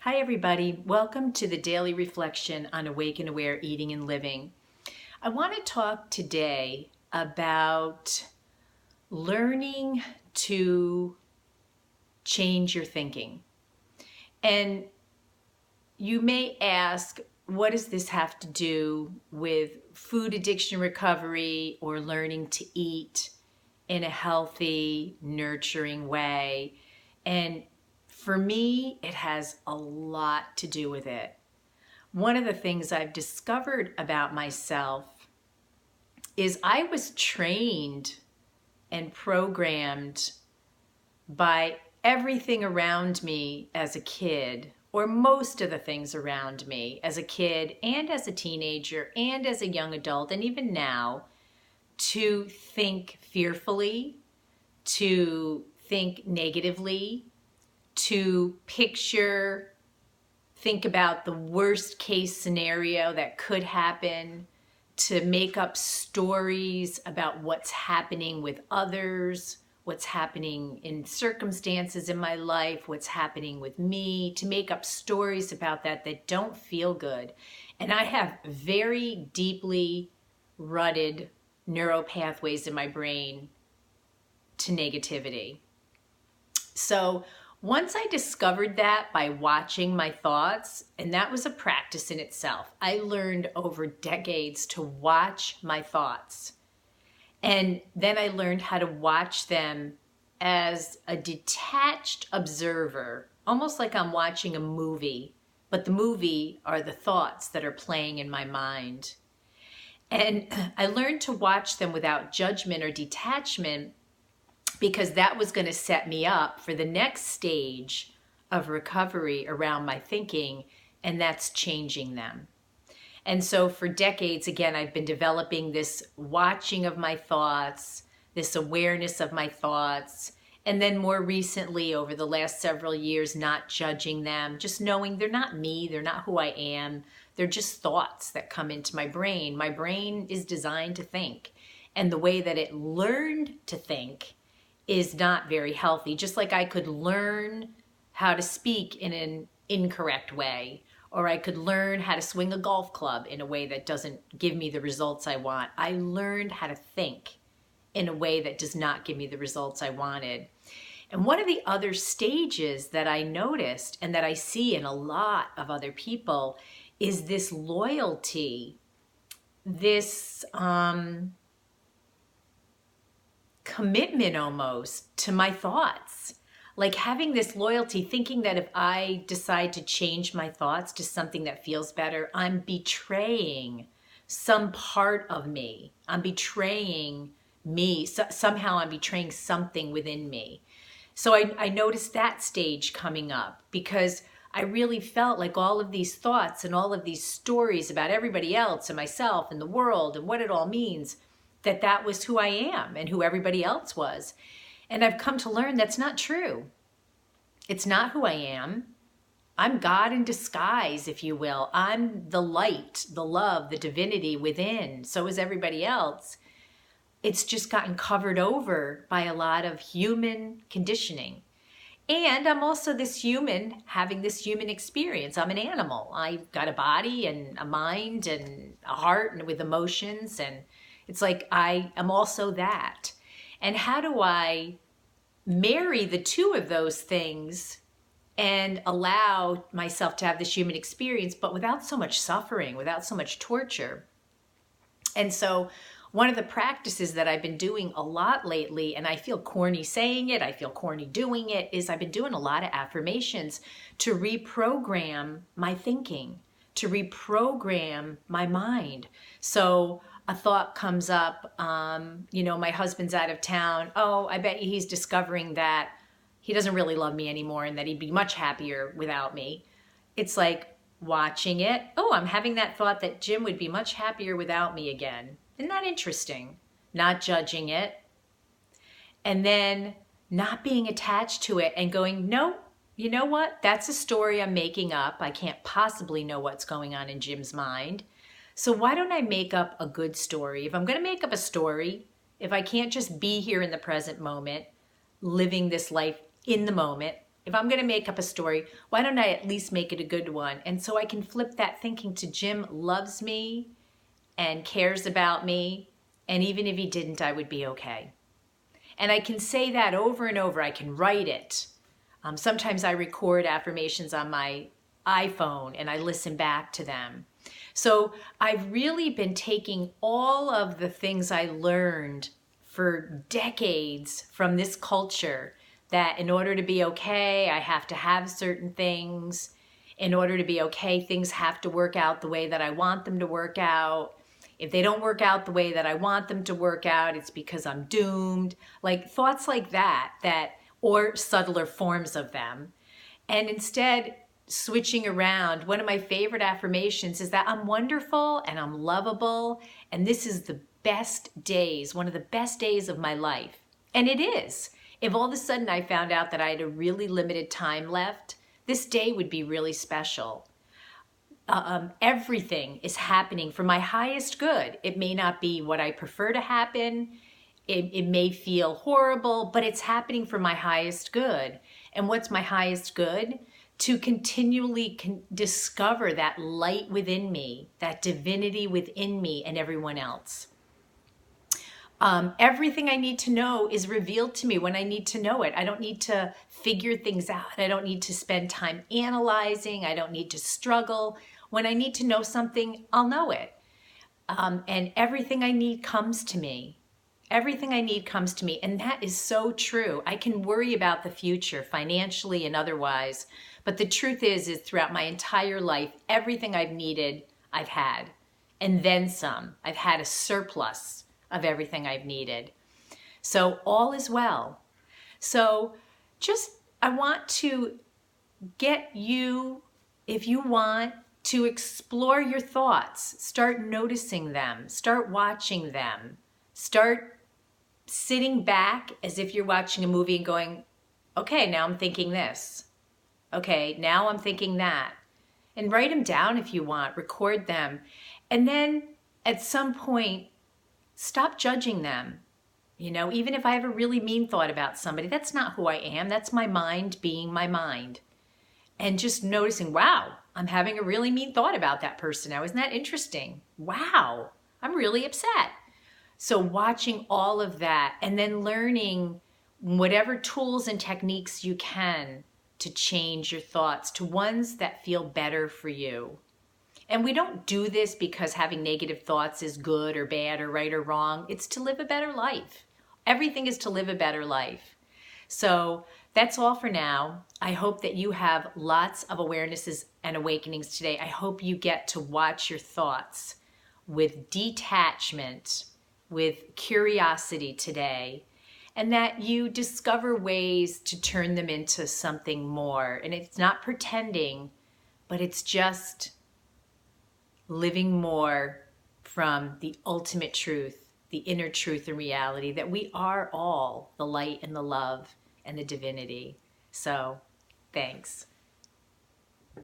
Hi, everybody. Welcome to the Daily Reflection on Awake and Aware Eating and Living. I want to talk today about learning to change your thinking. And you may ask, what does this have to do with food addiction recovery or learning to eat in a healthy, nurturing way? And for me, it has a lot to do with it. One of the things I've discovered about myself is I was trained and programmed by everything around me as a kid, or most of the things around me as a kid and as a teenager and as a young adult, and even now, to think fearfully, to think negatively, to think about the worst case scenario that could happen, to make up stories about what's happening with others, what's happening in circumstances in my life, what's happening with me, to make up stories about that don't feel good. And I have very deeply rutted neural pathways in my brain to negativity. So once I discovered that by watching my thoughts, and that was a practice in itself, I learned over decades to watch my thoughts. And then I learned how to watch them as a detached observer, almost like I'm watching a movie, but the movie are the thoughts that are playing in my mind. And I learned to watch them without judgment or detachment, because that was going to set me up for the next stage of recovery around my thinking, and that's changing them. And so for decades, again, I've been developing this watching of my thoughts, this awareness of my thoughts, and then more recently, over the last several years, not judging them, just knowing they're not me, they're not who I am, they're just thoughts that come into my brain. My brain is designed to think, and the way that it learned to think is not very healthy. Just like I could learn how to speak in an incorrect way, or I could learn how to swing a golf club in a way that doesn't give me the results I want. I learned how to think in a way that does not give me the results I wanted. And one of the other stages that I noticed and that I see in a lot of other people is this loyalty, this commitment almost to my thoughts. Like having this loyalty, thinking that if I decide to change my thoughts to something that feels better, I'm betraying some part of me. I'm betraying me. Somehow I'm betraying something within me. So I noticed that stage coming up, because I really felt like all of these thoughts and all of these stories about everybody else and myself and the world and what it all means, that was who I am and who everybody else was. And I've come to learn that's not true. It's not who I am. I'm God in disguise, if you will. I'm the light, the love, the divinity within. So is everybody else. It's just gotten covered over by a lot of human conditioning. And I'm also this human having this human experience. I'm an animal. I've got a body and a mind and a heart and with emotions, and it's like I am also that. And how do I marry the two of those things and allow myself to have this human experience, but without so much suffering, without so much torture? And so one of the practices that I've been doing a lot lately, and I feel corny saying it, I feel corny doing it, is I've been doing a lot of affirmations to reprogram my thinking, to reprogram my mind. So a thought comes up, my husband's out of town. Oh, I bet he's discovering that he doesn't really love me anymore and that he'd be much happier without me. It's like watching it. Oh, I'm having that thought that Jim would be much happier without me again. Isn't that interesting? Not judging it. And then not being attached to it and going, no, you know what? That's a story I'm making up. I can't possibly know what's going on in Jim's mind. So why don't I make up a good story? If I'm going to make up a story, if I can't just be here in the present moment, living this life in the moment, if I'm going to make up a story, why don't I at least make it a good one? And so I can flip that thinking to Jim loves me and cares about me. And even if he didn't, I would be okay. And I can say that over and over. I can write it. Sometimes I record affirmations on my iPhone and I listen back to them. So I've really been taking all of the things I learned for decades from this culture, that in order to be okay, I have to have certain things. In order to be okay, things have to work out the way that I want them to work out. If they don't work out the way that I want them to work out, it's because I'm doomed. Like thoughts like that, or subtler forms of them. And instead, switching around, one of my favorite affirmations is that I'm wonderful and I'm lovable, and this is the best days, one of the best days of my life. And it is. If all of a sudden I found out that I had a really limited time left, this day would be really special. Everything is happening for my highest good. It may not be what I prefer to happen. It may feel horrible, but it's happening for my highest good. And what's my highest good? To continually discover that light within me, that divinity within me and everyone else. Everything I need to know is revealed to me when I need to know it. I don't need to figure things out. I don't need to spend time analyzing. I don't need to struggle. When I need to know something, I'll know it. And everything I need comes to me. Everything I need comes to me. And that is so true. I can worry about the future financially and otherwise. But the truth is throughout my entire life, everything I've needed, I've had. And then some. I've had a surplus of everything I've needed. So all is well. So I want to get you, if you want, to explore your thoughts. Start noticing them. Start watching them. Start sitting back as if you're watching a movie and going, okay, now I'm thinking this. Okay, now I'm thinking that. And write them down if you want. Record them. And then at some point, stop judging them. You know, even if I have a really mean thought about somebody, that's not who I am. That's my mind being my mind. And just noticing, wow, I'm having a really mean thought about that person now. Isn't that interesting? Wow, I'm really upset. So watching all of that and then learning whatever tools and techniques you can to change your thoughts to ones that feel better for you. And we don't do this because having negative thoughts is good or bad or right or wrong. It's to live a better life. Everything is to live a better life. So that's all for now. I hope that you have lots of awarenesses and awakenings today. I hope you get to watch your thoughts with detachment, with curiosity today, and that you discover ways to turn them into something more. And it's not pretending, but it's just living more from the ultimate truth, the inner truth and reality that we are all the light and the love and the divinity. So, thanks.